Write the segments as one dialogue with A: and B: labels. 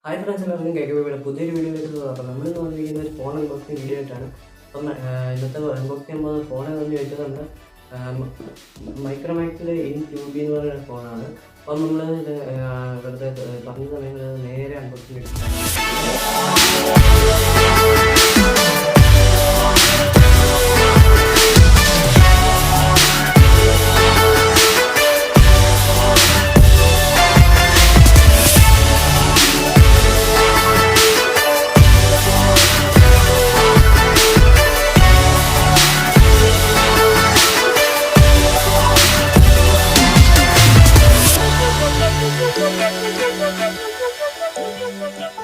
A: Hi friends, എല്ലാവർക്കും K.k.P.p പുതിയൊരു വീഡിയോയിലേക്ക് സ്വാഗതം. അപ്പോൾ നമ്മൾ ഇന്ന് വന്നിരിക്കുന്ന ഒരു ഫോൺ അൺബോക്സിംഗ് വീഡിയോ ആയിട്ടാണ്. അപ്പം ഇന്നത്തെ അൺബോക്സ് ചെയ്യുമ്പോൾ ഫോൺ ഏതെന്ന് ചോദിച്ചാൽ നമ്മുടെ മൈക്രോമാക്സിലെ �𝑖𝑛2B എന്ന് പറയുന്ന ഫോണാണ്. അപ്പം നമ്മൾ വെറുതെ പറഞ്ഞ സമയങ്ങളിൽ നേരെ അൺബോക്സിംഗ് എടുത്തിട്ടാണ്.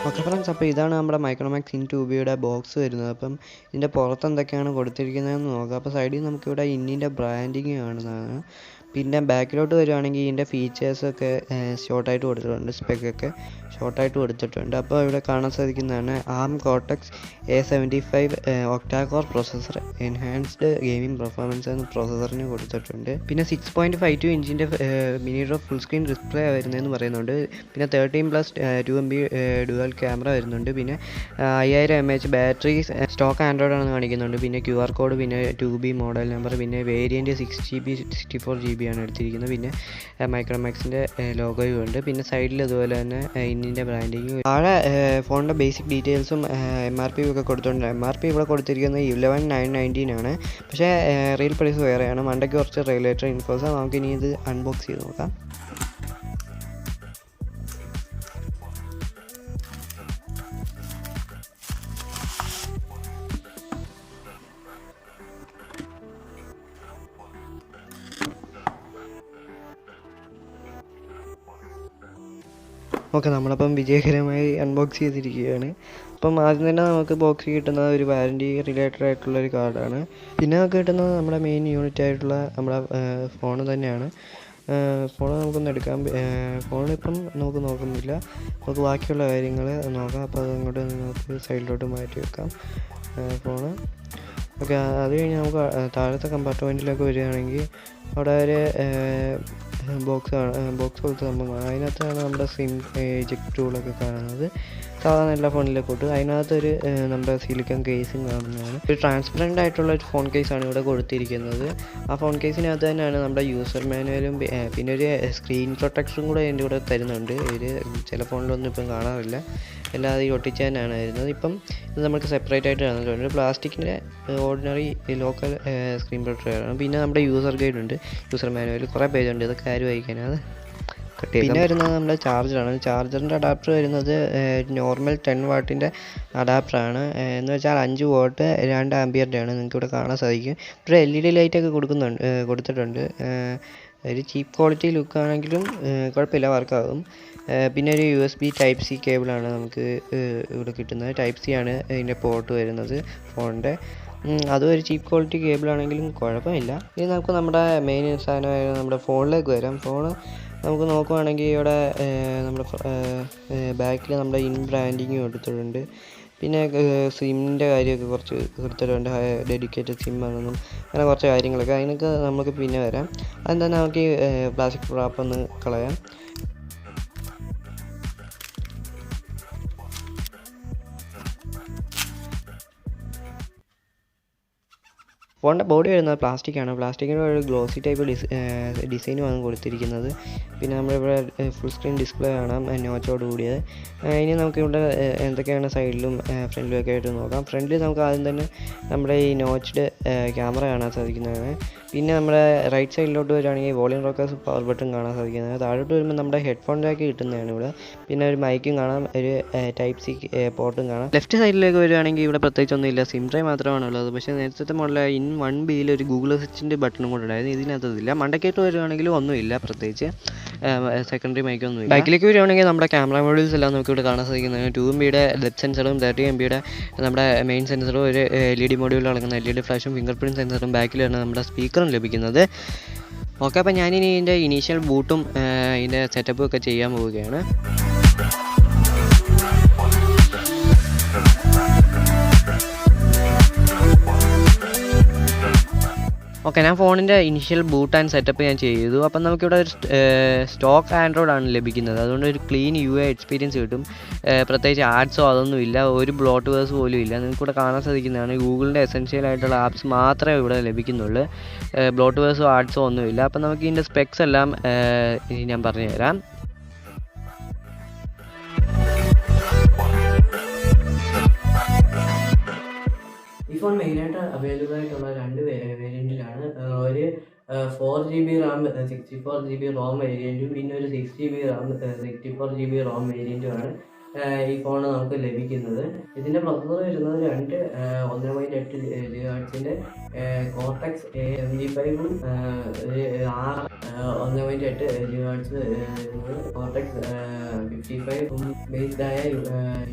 A: ഓക്കെ ഫ്രണ്ട്സ്, അപ്പോൾ ഇതാണ് നമ്മുടെ മൈക്രോമാക്സ് 𝑖𝑛2Bയുടെ ബോക്സ് വരുന്നത്. അപ്പം ഇതിൻ്റെ പുറത്ത് എന്തൊക്കെയാണ് കൊടുത്തിരിക്കുന്നതെന്ന് നോക്കാം. അപ്പോൾ സൈഡിൽ നമുക്കിവിടെ ഇന്നിൻ്റെ ബ്രാൻഡിങ് കാണുന്നതാണ്. പിന്നെ ബാക്കിലോട്ട് വരുവാണെങ്കിൽ ഇതിൻ്റെ ഫീച്ചേഴ്സൊക്കെ ഷോർട്ടായിട്ട് കൊടുത്തിട്ടുണ്ട്, സ്പെക്കൊക്കെ ഷോർട്ടായിട്ട് കൊടുത്തിട്ടുണ്ട്. അപ്പോൾ ഇവിടെ കാണാൻ സാധിക്കുന്നതാണ് ARM Cortex A75 octa-core processor, enhanced gaming performance എന്ന പ്രോസസ്സറിന് കൊടുത്തിട്ടുണ്ട്. പിന്നെ 6.52 ഇഞ്ചിൻ്റെ മിനിയുടെ ഫുൾ സ്ക്രീൻ ഡിസ്പ്ലേ വരുന്നതെന്ന് പറയുന്നുണ്ട്. പിന്നെ 13+2 MB ഡുവൽ ക്യാമറ വരുന്നുണ്ട്. പിന്നെ 5000 mAh ബാറ്ററി, സ്റ്റോക്ക് ആൻഡ്രോയിഡ് ആണെന്ന് കാണിക്കുന്നുണ്ട്. പിന്നെ QR കോഡ്, പിന്നെ 2B മോഡൽ നമ്പർ, പിന്നെ വേരിയൻറ്റ് 6GB 64GB ആണ് എടുത്തിരിക്കുന്നത്. പിന്നെ മൈക്രോമാക്സിൻ്റെ ലോഗോയും ഉണ്ട്. പിന്നെ സൈഡിൽ അതുപോലെ തന്നെ ഇന്നിൻ്റെ ബ്രാൻഡിങ്. താഴെ ഫോണിൻ്റെ ബേസിക് ഡീറ്റെയിൽസും MRP ഒക്കെ കൊടുത്തിട്ടുണ്ട്. MRP ഇവിടെ കൊടുത്തിരിക്കുന്നത് 11,919 ആണ്. പക്ഷേ റിയൽ പ്രൈസ് വേറെയാണ്. മണ്ടയ്ക്ക് കുറച്ച് റെഗുലേറ്ററി ഇൻഫോസ്. നമുക്കിനി ഇത് അൺബോക്സ് ചെയ്ത് നോക്കാം. ഓക്കെ, നമ്മളപ്പം വിജയകരമായി അൺബോക്സ് ചെയ്തിരിക്കുകയാണ്. അപ്പം ആദ്യം തന്നെ നമുക്ക് ബോക്സിൽ കിട്ടുന്ന ഒരു വാറൻറ്റി റിലേറ്റഡ് ആയിട്ടുള്ളൊരു കാർഡാണ്. പിന്നെ നമുക്ക് കിട്ടുന്നത് നമ്മുടെ മെയിൻ യൂണിറ്റ് ആയിട്ടുള്ള നമ്മുടെ ഫോൺ തന്നെയാണ്. ഫോൺ നമുക്കൊന്ന് എടുക്കാം. ഫോണിപ്പം നമുക്ക് നോക്കുന്നില്ല, നമുക്ക് ബാക്കിയുള്ള കാര്യങ്ങൾ നോക്കാം. അപ്പോൾ അതങ്ങോട്ട് നമുക്ക് സൈഡിലോട്ട് മാറ്റി വെക്കാം ഫോണ്. ഓക്കെ, അത് കഴിഞ്ഞ് നമുക്ക് താഴത്തെ കമ്പാർട്ട്മെൻറ്റിലൊക്കെ വരികയാണെങ്കിൽ അവിടെ ഒരു ബോക്സ് പോലത്തെ സംഭവമാണ്. അതിനകത്താണ് നമ്മുടെ സിം എജക്ട് ടൂളൊക്കെ കാണുന്നത്. സാധാരണ എല്ലാ ഫോണിലേക്ക് ഇട്ട് അതിനകത്തൊരു നമ്മുടെ സിലിക്കൺ കേസും കാണുന്നതാണ്. ഒരു ട്രാൻസ്പെറൻ്റ് ആയിട്ടുള്ള ഒരു ഫോൺ കേസാണ് ഇവിടെ കൊടുത്തിരിക്കുന്നത്. ആ ഫോൺ കേസിനകത്ത് തന്നെയാണ് നമ്മുടെ യൂസർ മാനുവലും പിന്നെ ഒരു സ്ക്രീൻ പ്രൊട്ടക്ടറും കൂടെ അതിൻ്റെ കൂടെ തരുന്നുണ്ട്. ഇത് ചില ഫോണിലൊന്നും ഇപ്പം കാണാറില്ല, അല്ലാതെ ഈ ഒട്ടിച്ച് തന്നെയാണ് വരുന്നത്. ഇപ്പം ഇത് നമുക്ക് സെപ്പറേറ്റ് ആയിട്ട് തന്നിട്ടുണ്ട്. പ്ലാസ്റ്റിക്കിൻ്റെ ഓർഡിനറി ലോക്കൽ സ്ക്രീൻ പ്രൊട്ടക്ടറാണ്. പിന്നെ നമ്മുടെ യൂസർ ഗൈഡ് ഉണ്ട്, യൂസർ മാനുവൽ കുറേ പേജുണ്ട്. ഇതൊക്കെ ആരും വായിക്കാനത്. പിന്നെ വരുന്നത് നമ്മുടെ ചാർജറാണ്. ചാർജറിൻ്റെ അഡാപ്റ്റർ വരുന്നത് നോർമൽ 10 വാട്ടിൻ്റെ അഡാപ്റ്ററാണ്. എന്ന് വെച്ചാൽ 5 വാട്ട് 2 ആംപിയറിൻ്റെ ആണ്. നിങ്ങൾക്ക് ഇവിടെ കാണാൻ സാധിക്കും. ഇവിടെ LED ലൈറ്റൊക്കെ കൊടുത്തിട്ടുണ്ട്. ഒരു ചീപ്പ് ക്വാളിറ്റി ലുക്കാണെങ്കിലും കുഴപ്പമില്ല, വർക്കാകും. പിന്നെ ഒരു USB Type-C കേബിളാണ് നമുക്ക് ഇവിടെ കിട്ടുന്നത്. Type-C ആണ് ഇതിൻ്റെ പോർട്ട് വരുന്നത് ഫോണിൻ്റെ. അതും ഒരു ചീപ്പ് ക്വാളിറ്റി കേബിളാണെങ്കിലും കുഴപ്പമില്ല. ഇനി നമുക്ക് നമ്മുടെ മെയിൻ സാധനമായ നമ്മുടെ ഫോണിലേക്ക് വരാം. ഫോണ് നമുക്ക് നോക്കുവാണെങ്കിൽ ഇവിടെ നമ്മുടെ ബാക്കിൽ നമ്മുടെ ഇൻ ബ്രാൻഡിങ് കൊടുത്തിട്ടുണ്ട്. പിന്നെ സിമ്മിൻ്റെ കാര്യമൊക്കെ കുറച്ച് കൊടുത്തിട്ടുണ്ട്, ഡെഡിക്കേറ്റഡ് സിം ആണെന്നും അങ്ങനെ കുറച്ച് കാര്യങ്ങളൊക്കെ. അതിനൊക്കെ നമുക്ക് പിന്നെ വരാം. അതിന് തന്നെ നമുക്ക് ഈ പ്ലാസ്റ്റിക് റാപ്പ് ഒന്ന് കളയാം. ഫോണിൻ്റെ ബോഡി വരുന്നത് പ്ലാസ്റ്റിക്കാണ്. പ്ലാസ്റ്റിക്കിൻ്റെ ഒരു ഗ്ലോസി ടൈപ്പ് ഡിസൈനുമാണ് കൊടുത്തിരിക്കുന്നത്. പിന്നെ നമ്മളിവിടെ ഫുൾ സ്ക്രീൻ ഡിസ്പ്ലേ കാണാം, നോച്ചോട് കൂടിയത്. ഇനി നമുക്കിവിടെ എന്തൊക്കെയാണ് സൈഡിലും ഫ്രണ്ടിലും ഒക്കെ ആയിട്ട് നോക്കാം. ഫ്രണ്ടിൽ നമുക്ക് ആദ്യം തന്നെ നമ്മുടെ ഈ നോച്ച്ഡ് ക്യാമറ കാണാൻ സാധിക്കുന്നതാണ്. പിന്നെ നമ്മുടെ റൈറ്റ് സൈഡിലോട്ട് വരുവാണെങ്കിൽ വോളിയം റോക്കേഴ്സ്, പവർ ബട്ടൺ കാണാൻ സാധിക്കുന്നതാണ്. താഴോട്ട് വരുമ്പോൾ നമ്മുടെ ഹെഡ്ഫോൺ ജാക്ക് കിട്ടുന്നതാണ് ഇവിടെ. പിന്നെ ഒരു മൈക്കും കാണാം, ഒരു Type-C പോർട്ടും കാണാം. ലെഫ്റ്റ് സൈഡിലേക്ക് വരുവാണെങ്കിൽ ഇവിടെ പ്രത്യേകിച്ചൊന്നുമില്ല, സിം ട്രേ മാത്രമാണുള്ളത്. പക്ഷേ നേരത്തെ മോഡൽ 𝑖𝑛1Bയിൽ ഒരു ഗൂഗിൾ അസിസ്റ്റൻ്റ് ബട്ടണും കൂടെ ഉണ്ടായിരുന്നു. ഇതിനകത്തതില്ല. മണ്ടക്കേട്ട് വരുവാണെങ്കിലും ഒന്നുമില്ല, പ്രത്യേകിച്ച് സെക്കൻഡറി മൈക്കൊന്നുമില്ല. ബാക്കിലേക്ക് വരുവാണെങ്കിൽ നമ്മുടെ ക്യാമറ മോഡ്യൂൾസ് എല്ലാം നമുക്ക് ഇവിടെ കാണാൻ സാധിക്കുന്നതാണ്. 2 MBയുടെ ഡെപ്ത് സെൻസറും 30 MBയുടെ നമ്മുടെ മെയിൻ സെൻസറും ഒരു LED മോഡ്യൂൾ അടങ്ങുന്ന LED ഫ്ലാഷും ഫിംഗർ പ്രിൻറ്റ് സെൻസറും ബാക്കിലാണ് നമ്മുടെ സ്പീക്കറും ലഭിക്കുന്നത്. ഓക്കെ, അപ്പോൾ ഞാനിനി ഇതിൻ്റെ ഇനീഷ്യൽ ബൂട്ടും ഇതിൻ്റെ സെറ്റപ്പും ഒക്കെ ചെയ്യാൻ പോവുകയാണ്. ഓക്കെ, ഓക്കെ, ഞാൻ ഫോണിൻ്റെ ഇനിഷ്യൽ ബൂട്ട് ആൻഡ് സെറ്റപ്പ് ഞാൻ ചെയ്തു. അപ്പം നമുക്കിവിടെ ഒരു സ്റ്റോക്ക് ആൻഡ്രോയിഡ് ആണ് ലഭിക്കുന്നത്. അതുകൊണ്ട് ഒരു ക്ലീൻ UI എക്സ്പീരിയൻസ് കിട്ടും. പ്രത്യേകിച്ച് ആഡ്സോ അതൊന്നുമില്ല, ഒരു ബ്ലോട്ട് വേഴ്സ് പോലും ഇല്ല. നിങ്ങൾക്കിവിടെ കാണാൻ സാധിക്കുന്നതാണ് ഗൂഗിളിൻ്റെ എസെൻഷ്യൽ ആയിട്ടുള്ള ആപ്സ് മാത്രമേ ഇവിടെ ലഭിക്കുന്നുള്ളൂ. ബ്ലോട്ട് വേഴ്സോ ആഡ്സോ ഒന്നുമില്ല. അപ്പം നമുക്ക് ഇതിൻ്റെ സ്പെക്സ് എല്ലാം ഞാൻ പറഞ്ഞു തരാം. ഈ ഫോൺ മെയിനായിട്ട് അവൈലബിൾ ആയിട്ടുള്ള 2 വേരിയൻറ്റിലാണ്. ഒരു 4GB RAM 64GB ROM വേരിയൻറ്റും പിന്നെ ഒരു 6GB RAM 64GB ROM വേരിയൻറ്റുമാണ് ഈ ഫോൺ നമുക്ക് ലഭിക്കുന്നത്. ഇതിൻ്റെ പ്രൊസസ്സർ വരുന്നത് 2 1.8 GHz കോർട്ടെക്സ് A75ഉം 1.8 GHz കോർട്ടെക്സ് 55ഉം ബേസ്ഡ് ആയ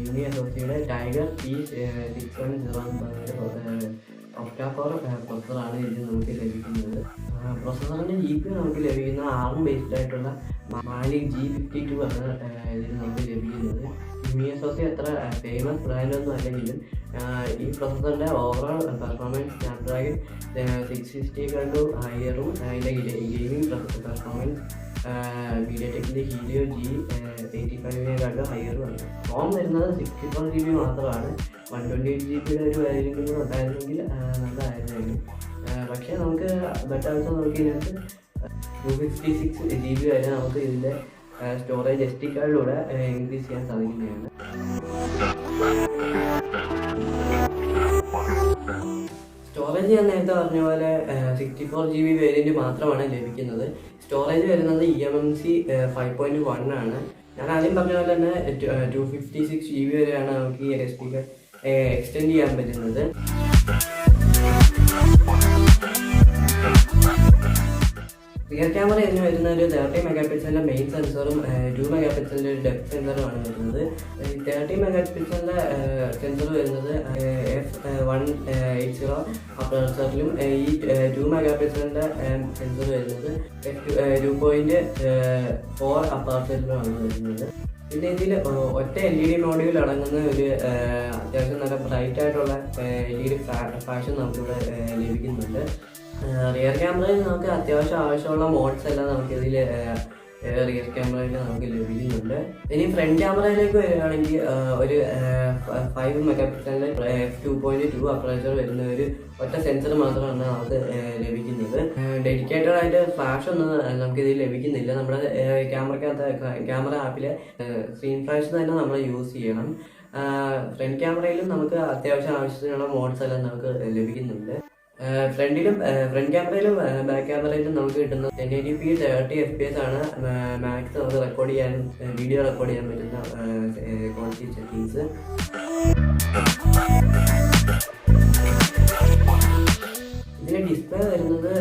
A: യൂണിവേഴ്സിറ്റിയുടെ ടൈഗർ P610 ഒക്ടാ-കോർ പ്രൊസസ്സറാണ് ഇത് നമുക്ക് ലഭിക്കുന്നത്. പ്രൊസസ്സറിൻ്റെ GPU നമുക്ക് ലഭിക്കുന്ന ARM ബേസ്ഡ് ആയിട്ടുള്ള മാലിക് G52 ആണ് ഇതിന് നമുക്ക് ലഭിക്കുന്നത്. UnBoxing അത്ര ഫേമസ് ബ്രാൻഡൊന്നും അല്ലെങ്കിലും ഈ പ്രൊസസ്സറിൻ്റെ ഓവറോൾ പെർഫോമൻസ് സ്നാപ്ഡ്രാഗൺ 660 ഹയറും അതിൻ്റെ ഗെയിമിംഗ് പെർഫോമൻസ് MediaTekൻ്റെ 𝘕𝑙𝑖𝑜 G85 ഹയറുമാണ്. ROM വരുന്നത് 64GB മാത്രമാണ്. 128GB ഒരു വേരിയൻറ്റും കൂടെ ഉണ്ടായിരുന്നെങ്കിൽ നല്ലതായിരുന്നു. പക്ഷേ നമുക്ക് ബെറ്റർ നമുക്ക് ഇതിനകത്ത് 256GB വരെ നമുക്ക് ഇതിൻ്റെ സ്റ്റോറേജ് SD കാർഡിലൂടെ ഇൻക്രീസ് ചെയ്യാൻ സാധിക്കുന്നതാണ്. സ്റ്റോറേജ് ഞാൻ നേരത്തെ പറഞ്ഞ പോലെ 64GB വേരിയൻറ്റ് മാത്രമാണ് ലഭിക്കുന്നത്. സ്റ്റോറേജ് വരുന്നത് eMMC 5.1 ആണ്. ഞാൻ ആദ്യം പറഞ്ഞ പോലെ തന്നെ 256GB വരെയാണ് നമുക്ക് ഈ SD കാർഡ് എക്സ്റ്റെൻഡ് ചെയ്യാൻ പറ്റുന്നത്. റിയർ ക്യാമറ എന്ന് വരുന്ന ഒരു 30 മെഗാപിക്സലിൻ്റെ മെയിൻ സെൻസറും 2 മെഗാപിക്സലിൻ്റെ ഒരു ഡെപ്ത് സെൻസറുമാണ് വരുന്നത്. 30 മെഗാപിക്സലിൻ്റെ സെൻസർ വരുന്നത് f1.80 അപ്പർച്ചറിലും ഈ 2 മെഗാപിക്സലിൻ്റെ സെൻസർ വരുന്നത് f2.4 അപ്പർച്ചറിലുമാണ് വരുന്നത്. പിന്നെ ഇതിൽ ഒറ്റ LED മോഡ്യൂൾ അടങ്ങുന്ന ഒരു അത്യാവശ്യം നല്ല ബ്രൈറ്റ് ആയിട്ടുള്ള LED ഫ്ലാഷ് നമുക്കിവിടെ ലഭിക്കുന്നുണ്ട്. റിയർ ക്യാമറയിൽ നമുക്ക് അത്യാവശ്യം ആവശ്യമുള്ള മോഡ്സ് എല്ലാം നമുക്കിതിൽ റിയർ ക്യാമറയിൽ നമുക്ക് ലഭിക്കുന്നുണ്ട്. ഇനി ഫ്രണ്ട് ക്യാമറയിലേക്ക് വരികയാണെങ്കിൽ ഒരു 5 മെഗാപിക്സലിൻ്റെ f2.2 അപ്പർച്ചർ വരുന്ന ഒരു ഒറ്റ സെൻസർ മാത്രമാണ് നമുക്ക് ലഭിക്കുന്നത്. ഡെഡിക്കേറ്റഡ് ആയിട്ട് ഫ്ലാഷ് ഒന്നും നമുക്കിതിൽ ലഭിക്കുന്നില്ല. നമ്മുടെ ക്യാമറ ആപ്പിലെ സ്ക്രീൻ ഫ്ലാഷ് തന്നെ നമ്മൾ യൂസ് ചെയ്യണം. ഫ്രണ്ട് ക്യാമറയിലും നമുക്ക് അത്യാവശ്യം ആവശ്യത്തിനുള്ള മോഡ്സ് എല്ലാം നമുക്ക് ലഭിക്കുന്നുണ്ട്. ഫ്രണ്ട് ക്യാമറയിലും ബാക്ക് ക്യാമറയിലും നമുക്ക് കിട്ടുന്ന 1080p 30 FPS ആണ് മാക്സ് നമുക്ക് റെക്കോർഡ് ചെയ്യാനും വീഡിയോ റെക്കോർഡ് ചെയ്യാൻ പറ്റുന്ന ക്വാളിറ്റി സെറ്റിങ്സ്. ഇതിൻ്റെ ഡിസ്പ്ലേ വരുന്നത്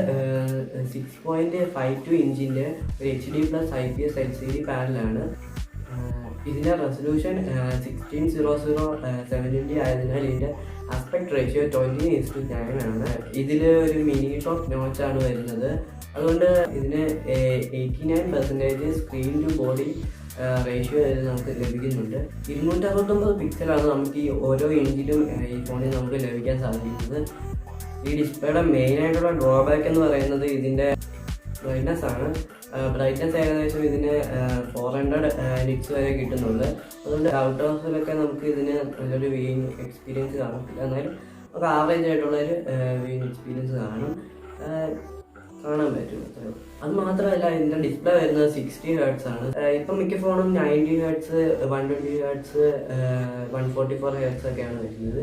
A: 6.52 ഇഞ്ചിൻ്റെ ഒരു HD+ IPS LCD പാനലാണ്. ഇതിൻ്റെ റെസൊല്യൂഷൻ 16:0:720 ആയതിനാൽ ഇതിൻ്റെ ആസ്പെക്ട് റേഷ്യോ 20:9 ആണ്. ഇതിൽ ഒരു മിനി ടോപ്പ് നോച്ചാണ് വരുന്നത്. അതുകൊണ്ട് ഇതിന് 89% സ്ക്രീൻ ടു ബോഡി റേഷ്യോ നമുക്ക് ലഭിക്കുന്നുണ്ട്. 269 പിക്സലാണ് നമുക്ക് ഈ ഓരോ ഇഞ്ചിലും ഈ ഫോണിൽ നമുക്ക് ലഭിക്കാൻ സാധിക്കുന്നത്. ഈ ഡിസ്പ്ലേയുടെ മെയിനായിട്ടുള്ള ഡ്രോബാക്ക് എന്ന് പറയുന്നത് ഇതിൻ്റെ ബ്രൈറ്റ്നസ് ആണ്. ബ്രൈറ്റ്നസ് ഏകദേശം ഇതിന് 400 nits വരെ കിട്ടുന്നുണ്ട്. അതുകൊണ്ട് ഔട്ട് ഹൗസിലൊക്കെ നമുക്ക് ഇതിന് നല്ലൊരു വ്യൂയിങ് എക്സ്പീരിയൻസ് കാണത്തില്ല. എന്നാലും നമുക്ക് ആവറേജ് ആയിട്ടുള്ളൊരു വ്യൂയിങ് എക്സ്പീരിയൻസ് കാണാൻ പറ്റും. അത് മാത്രമല്ല ഇതിൻ്റെ ഡിസ്പ്ലേ വരുന്നത് 60 Hz ആണ്. ഇപ്പം മിക്ക ഫോണും 90 Hz 120 Hz 144 Hz ഒക്കെയാണ് വരുന്നത്.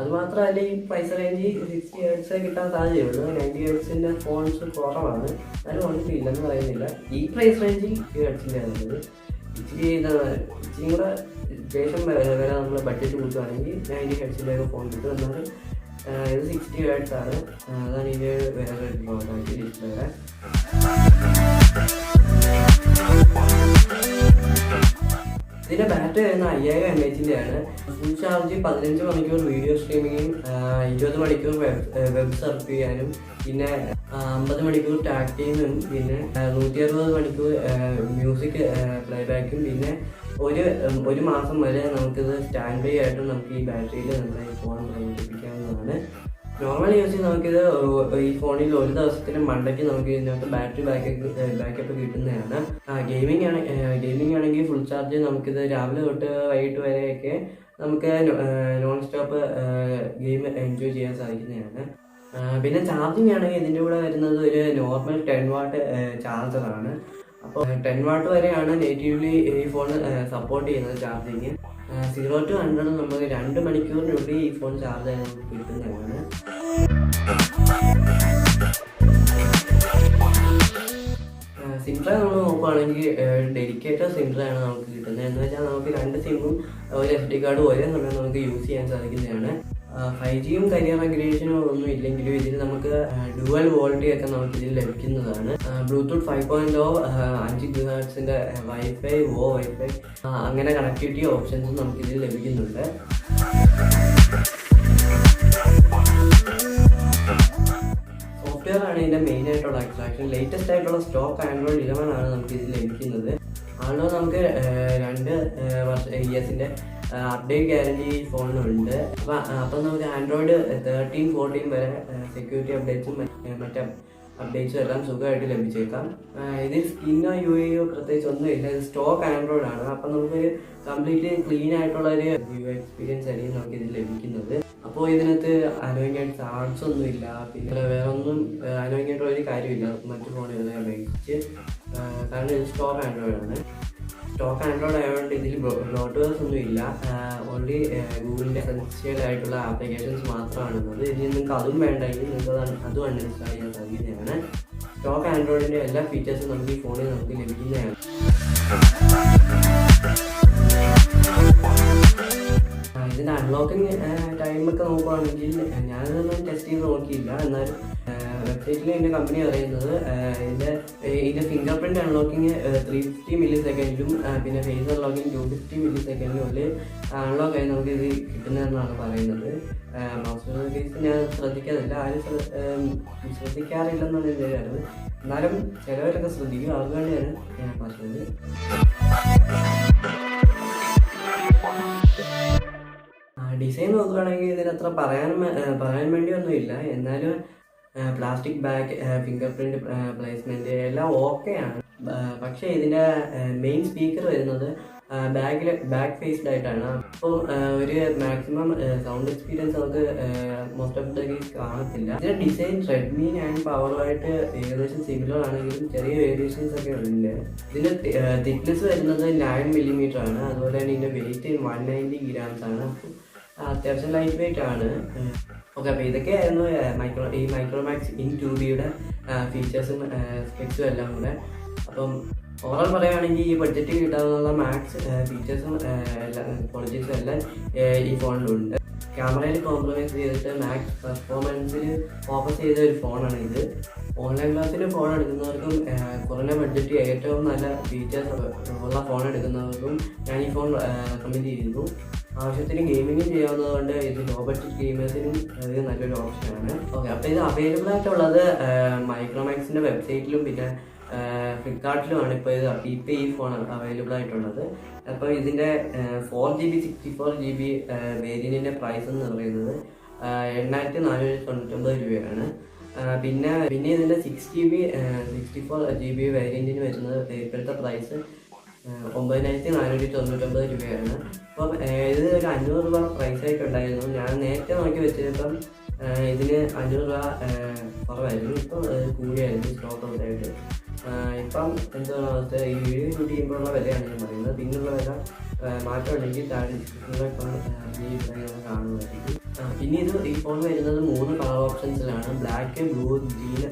A: അതുമാത്രമല്ല ഈ പ്രൈസ് റേഞ്ച് 60 Hz കിട്ടാൻ സാധ്യതയുള്ളൂ. 90 Hzൻ്റെ ഫോൺസ് കുറവാണ്. എന്നാലും ഒന്നും ഇല്ലെന്ന് പറയുന്നില്ല. ഈ പ്രൈസ് റേഞ്ചിൽ 60 Hzൻ്റെ ആണുള്ളത്. ഇച്ചിരിയും കൂടെ ശേഷം വരെ നമ്മൾ ബഡ്ജറ്റ് കൂട്ടുകയാണെങ്കിൽ 90 Hzൻ്റെ ഒക്കെ ഫോൺ കിട്ടും. എന്നാലും ഇത് 60 Hz ആണ്. അതാണ് ഇതിൻ്റെ വേറെ ഡ്രോബാക്ക് ഡിസ്പ്ലേയുടെ. ഇതിൻ്റെ ബാറ്ററി വരുന്ന 5000 mAh ആണ്. ഫുൾ ചാർജ് 15 മണിക്കൂർ വീഡിയോ സ്ട്രീമിങ്ങും 20 മണിക്കൂർ വെബ് സർഫ് ചെയ്യാനും പിന്നെ 50 മണിക്കൂർ ടാക്ടിങ്ങും പിന്നെ 160 മണിക്കൂർ മ്യൂസിക് പ്ലേബാക്കും പിന്നെ ഒരു മാസം വരെ നമുക്കിത് സ്റ്റാൻഡ് ബൈ ആയിട്ടും നമുക്ക് ഈ ബാറ്ററിയിൽ നമ്മുടെ ഈ ഫോൺ പ്രവർത്തിപ്പിക്കാവുന്നതാണ്. നോർമൽ യൂസിൽ നമുക്കിത് ഈ ഫോണിൽ ഒരു ദിവസത്തിന് മണ്ടയ്ക്ക് നമുക്ക് ഇതിനകത്ത് ബാറ്ററി ബാക്കപ്പ് കിട്ടുന്നതാണ്. ഗെയിമിംഗ് ആണെങ്കിൽ ഫുൾ ചാർജ് നമുക്കിത് രാവിലെ തൊട്ട് വൈകിട്ട് വരെയൊക്കെ നമുക്ക് നോൺ സ്റ്റോപ്പ് ഗെയിം എൻജോയ് ചെയ്യാൻ സാധിക്കുന്നതാണ്. പിന്നെ ചാർജിങ് ആണെങ്കിൽ ഇതിൻ്റെ കൂടെ വരുന്നത് ഒരു നോർമൽ 10 വാട്ട് ചാർജറാണ്. അപ്പോൾ 10 വാട്ട് വരെയാണ് നേറ്റീവ്ലി ഈ ഫോൺ സപ്പോർട്ട് ചെയ്യുന്നത് ചാർജിങ്. 0 to 100 നമുക്ക് 2 മണിക്കൂറിനുള്ളിൽ ഈ ഫോൺ ചാർജ് ചെയ്യാൻ നമുക്ക് കിട്ടുന്നതാണ്. സിം ട്രേ നമ്മൾ നോക്കുകയാണെങ്കിൽ ഡെഡിക്കേറ്റഡ് സിം ട്രേ ആണ് നമുക്ക് കിട്ടുന്നത്. എന്ന് വെച്ചാൽ നമുക്ക് 2 സിമ്മും ഒരു SD കാർഡും ഒരേ സമയം നമുക്ക് യൂസ് ചെയ്യാൻ സാധിക്കുന്നതാണ്. 5Gയും കരിയർ അഗ്രേഷനും ഒന്നും ഇല്ലെങ്കിലും ഇതിന് നമുക്ക് ഡുവൽ വോൾട്ടി ഒക്കെ നമുക്ക് ഇതിൽ ലഭിക്കുന്നതാണ്. ബ്ലൂടൂത്ത് 5.0, 5 GHz വൈഫൈ, 𝘎𝑚 അങ്ങനെ കണക്ടിവിറ്റി ഓപ്ഷൻസും നമുക്ക് ഇതിൽ ലഭിക്കുന്നുണ്ട്. സോഫ്റ്റ്വെയർ ആണ് ഇതിൻ്റെ മെയിൻ ആയിട്ടുള്ള അട്രാക്ഷൻ. ലേറ്റസ്റ്റ് ആയിട്ടുള്ള സ്റ്റോക്ക് Android 11 ആണ് നമുക്ക് ഇതിൽ ലഭിക്കുന്നത്. അതുകൊണ്ട് നമുക്ക് 2 ഇയേഴ്സിൻ്റെ അപ്ഡേറ്റ് ഗ്യാരണ്ടി ഈ ഫോണിനുണ്ട്. അപ്പം നമുക്ക് Android 13, 14 വരെ സെക്യൂരിറ്റി അപ്ഡേറ്റ്സും മറ്റേ അപ്ഡേറ്റ്സും എല്ലാം സുഖമായിട്ട് ലഭിച്ചേക്കാം. ഇതിൽ സ്കിന്നോ UIയോ പ്രത്യേകിച്ച് ഒന്നുമില്ല. ഇത് സ്റ്റോക്ക് Android ആണ്. അപ്പം നമുക്കൊരു കംപ്ലീറ്റ്ലി ക്ലീൻ ആയിട്ടുള്ള ഒരു എക്സ്പീരിയൻസ് ആയിരിക്കും നമുക്ക് ഇതിൽ ലഭിക്കുന്നത്. അപ്പോൾ ഇതിനകത്ത് അനോയിങ് ആയിട്ട് ആർട്സ് ഒന്നുമില്ല, പിന്നെ വേറെ ഒന്നും അനോയിങ് ആയിട്ടുള്ള ഒരു കാര്യമില്ല മറ്റു ഫോണുകളെ അപേക്ഷിച്ച്. കാരണം ഇത് സ്റ്റോക്ക് Android ആണ്. സ്റ്റോക്ക് Android ആയതുകൊണ്ട് ഇതിൽ ബ്ലോട്ട്വെയർസ് ഒന്നും ഇല്ല. ഓൺലി ഗൂഗിളിൻ്റെ എസെൻഷ്യൽ ആയിട്ടുള്ള ആപ്ലിക്കേഷൻസ് മാത്രമാണുള്ളത്. ഇതിൽ നിങ്ങൾക്ക് അതും വേണ്ടെങ്കിൽ നിങ്ങൾക്ക് അതും അൺഇൻസ്റ്റാൾ ചെയ്യാൻ സാധിക്കുന്നതാണ്. സ്റ്റോക്ക് Androidൻ്റെ എല്ലാ ഫീച്ചേഴ്സും നമുക്ക് ഈ ഫോണിൽ നമുക്ക് ലഭിക്കുന്നതാണ്. ഇതിൻ്റെ അൺലോക്കിംഗ് ടൈമൊക്കെ നോക്കുകയാണെങ്കിൽ ഞാനിതൊന്നും ടെസ്റ്റ് ചെയ്ത് നോക്കിയില്ല. എന്നാലും വെബ്സൈറ്റിൽ എൻ്റെ കമ്പനി പറയുന്നത് ഇതിൻ്റെ ഫിംഗർ പ്രിൻറ്റ് അൺലോക്കിങ് 350 മില്ലിസെക്കൻഡിലും പിന്നെ ഫേസ് അൺലോക്കിങ് 250 മില്ലിസെക്കൻഡിനുള്ളിൽ അൺലോക്ക് ആയി നമുക്ക് ഇത് കിട്ടുന്നതെന്നാണ് പറയുന്നത്. മൗസ് കേസ് ഞാൻ ശ്രദ്ധിക്കാറില്ല, ആരും ശ്രദ്ധിക്കാറില്ലെന്നാണ് എൻ്റെ അറിവ്. എന്നാലും ചിലവരൊക്കെ ശ്രദ്ധിക്കും, അതുകൊണ്ടാണ് ഞാൻ പറഞ്ഞത്. ഡിസൈൻ നോക്കുകയാണെങ്കിൽ ഇതിനത്ര പറയാൻ വേണ്ടിയൊന്നുമില്ല. എന്നാലും plastic bag, finger print placement എല്ലാം ഓക്കെയാണ്. പക്ഷേ ഇതിൻ്റെ മെയിൻ സ്പീക്കർ വരുന്നത് ബാക്ക് ഫേസ്ഡ് ആയിട്ടാണ്. അപ്പോൾ ഒരു മാക്സിമം സൗണ്ട് എക്സ്പീരിയൻസ് നമുക്ക് മോസ്റ്റ് ഓഫ് ദ കേസ് കാണത്തില്ല. ഇതിൻ്റെ ഡിസൈൻ റെഡ്മി ആൻഡ് പവറുമായിട്ട് ഏകദേശം സിമിലർ ആണെങ്കിലും ചെറിയ വേരിയേഷൻസ് ഒക്കെ ഉണ്ട്. ഇതിൻ്റെ തിക്നെസ് വരുന്നത് 9 mm ആണ്. അതുപോലെ തന്നെ ഇതിൻ്റെ വെയിറ്റ് 190 grams ആണ്. അത്യാവശ്യം ലൈറ്റ് വെയിറ്റ് ആണ്. ഓക്കെ, അപ്പോൾ ഇതൊക്കെയായിരുന്നു ഈ മൈക്രോമാക്സ് ഇൻ 2B ഫീച്ചേഴ്സും സ്പെക്സും എല്ലാം കൂടെ. അപ്പം ഓവറോൾ പറയുകയാണെങ്കിൽ ഈ ബഡ്ജറ്റ് കിട്ടാവുന്ന മാക്സ് ഫീച്ചേഴ്സും ക്വാളിറ്റീസും എല്ലാം ഈ ഫോണിലുണ്ട്. ക്യാമറയിൽ കോംപ്രമൈസ് ചെയ്തിട്ട് മാക്സ് പെർഫോമൻസിൽ ഫോക്കസ് ചെയ്ത ഒരു ഫോണാണ് ഇത്. ഓൺലൈൻ ക്ലാസ്സിൽ ഫോൺ എടുക്കുന്നവർക്കും കുറഞ്ഞ ബഡ്ജറ്റ് ഏറ്റവും നല്ല ഫീച്ചേഴ്സ് ഉള്ള ഫോൺ എടുക്കുന്നവർക്കും ഞാൻ ഈ ഫോൺ റെക്കമെൻഡ് ചെയ്യുന്നു. ആവശ്യത്തിന് ഗെയിമിങ്ങും ചെയ്യാവുന്നതുകൊണ്ട് ഇത് ലോ ബഡ്ജറ്റ് ഗെയിമേഴ്സിനും ഇത് നല്ലൊരു ഓപ്ഷനാണ്. ഓക്കെ, അപ്പോൾ ഇത് അവൈലബിൾ ആയിട്ടുള്ളത് മൈക്രോമാക്സിൻ്റെ വെബ്സൈറ്റിലും പിന്നെ ഫ്ലിപ്കാർട്ടിലുമാണ് ഇപ്പോൾ ഈ ഫോൺ അവൈലബിൾ ആയിട്ടുള്ളത്. അപ്പോൾ ഇതിൻ്റെ 4GB 64GB വേരിയൻറ്റിൻ്റെ പ്രൈസ് എന്ന് പറയുന്നത് 8,499 രൂപയാണ്. പിന്നെ ഇതിൻ്റെ 6GB 64GB വേരിയൻറ്റിന് വരുന്നത് ഇപ്പോഴത്തെ പ്രൈസ് 9,499 രൂപയാണ്. അപ്പം ഇത് ഒരു 500 രൂപ പ്രൈസായിട്ടുണ്ടായിരുന്നു. ഞാൻ നേരത്തെ നോക്കി വെച്ചപ്പം ഇതിന് 500 രൂപ കുറവായിരുന്നു. ഇപ്പം കൂടിയായിരുന്നു സ്റ്റോക്ക് ഔട്ടായിട്ട്. ഇപ്പം എന്താണ് അവസ്ഥ, ഈ വീഡിയോ ഷൂട്ട് ചെയ്യുമ്പോഴുള്ള വിലയാണ് ഞാൻ പറയുന്നത്. പിന്നുള്ള വില മാറ്റമുണ്ടെങ്കിൽ താഴെ ഡിസ്ക്രിപ്ഷനിലൊക്കെ കാണുമായിരിക്കും. പിന്നെ ഈ ഫോൺ വരുന്നത് 3 കളർ ഓപ്ഷൻസിലാണ്. ബ്ലാക്ക്, ബ്ലൂ, ഗ്രീൻ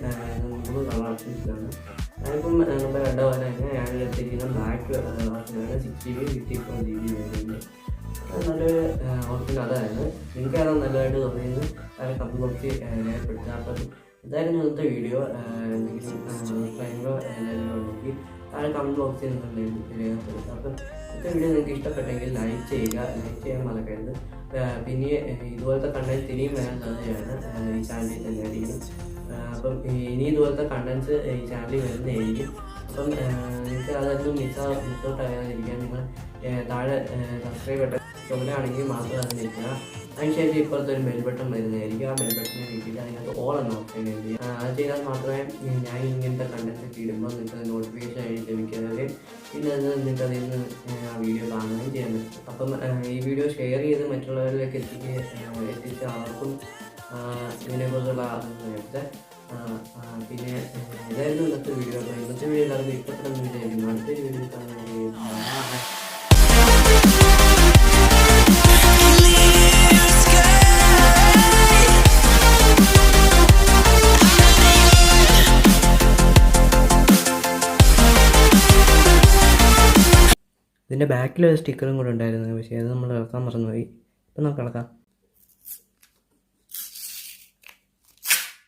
A: 3 കളർ ഓപ്ഷൻസിലാണ്. ഞാനിപ്പം നമ്മുടെ കണ്ട പോലെ തന്നെ ഞാൻ എടുത്തിരിക്കുന്ന ബ്ലാക്ക് ഓപ്ഷനാണ്. 6GB 64GB വരുന്നത്. നല്ലൊരു ഓപ്ഷൻ അതായിരുന്നു. നിങ്ങൾക്ക് ഏതാണ് നല്ലതായിട്ട് തോന്നിയത് താഴെ കമന്റ് ബോക്സിൽ രേഖപ്പെടുത്തുക. അപ്പം ഇതായിരുന്നു ഇന്നത്തെ വീഡിയോ. എന്തെങ്കിലും അഭിപ്രായങ്ങളോ ഉണ്ടെങ്കിൽ താഴെ കമന്റ് ബോക്സിൽ നിങ്ങൾ രേഖപ്പെടുത്തുക. അപ്പം ഇന്നത്തെ വീഡിയോ നിങ്ങൾക്ക് ഇഷ്ടപ്പെട്ടെങ്കിൽ ലൈക്ക് ചെയ്യാൻ മറക്കരുത്. പിന്നെ ഇതുപോലത്തെ കണ്ടൻസ് ഇനിയും വരാൻ സാധ്യതയാണ് ഈ ചാനലിൽ തന്നെ ആയിരിക്കും. അപ്പം ഇനി ഇതുപോലത്തെ കണ്ടൻസ് ഈ ചാനലിൽ വരുന്നതായിരിക്കും. അപ്പം നിങ്ങൾക്ക് അതൊന്നും മിസ്സൗട്ട് ആകാതിരിക്കാൻ നിങ്ങൾ താഴെ സബ്സ്ക്രൈബ് ബട്ടൺ ചുമലാണെങ്കിൽ മാത്രം അത് നിൽക്കുക. അതിനുശേഷം ഇപ്പോഴത്തെ ഒരു ബെൽ ബട്ടൺ വരുന്നതായിരിക്കും. ആ ബെൽ ബട്ടണിനെ കിട്ടിയിട്ട് അതിനകത്ത് ഓൾ എന്ന ഓപ്ഷൻ ചെയ്യും. അത് ചെയ്താൽ മാത്രമേ ഞാൻ ഇങ്ങനത്തെ കണ്ടൻറ്റൊക്കെ ഇടുമ്പോൾ നിങ്ങൾക്ക് നോട്ടിഫിക്കേഷൻ ആയി ലഭിക്കുകയും പിന്നെ അത് നിങ്ങൾക്ക് അതിൽ നിന്ന് ആ വീഡിയോ കാണുകയും ചെയ്യാൻ പറ്റും. അപ്പം ഈ വീഡിയോ ഷെയർ ചെയ്ത് മറ്റുള്ളവരിലേക്ക് എത്തിച്ച് അവർക്കും ഇതിനെക്കുറിച്ചുള്ള അറിവ്. പിന്നെ ഇതായിരുന്നു ഇന്നത്തെ വീഡിയോ. അപ്പോൾ ഇന്നത്തെ വീഡിയോ എല്ലാവർക്കും ഇഷ്ടപ്പെട്ടെന്ന് വിചാരിക്കുന്നു. അടുത്തൊരു വീഡിയോ കാണുന്നത് ഇതിൻ്റെ ബാക്കിലൊരു സ്റ്റിക്കറും കൂടെ ഉണ്ടായിരുന്നു, പക്ഷേ അത് നമ്മൾ ഇളക്കാൻ മറന്നുപോയി. ഇപ്പം നമുക്ക് ഇളക്കാം.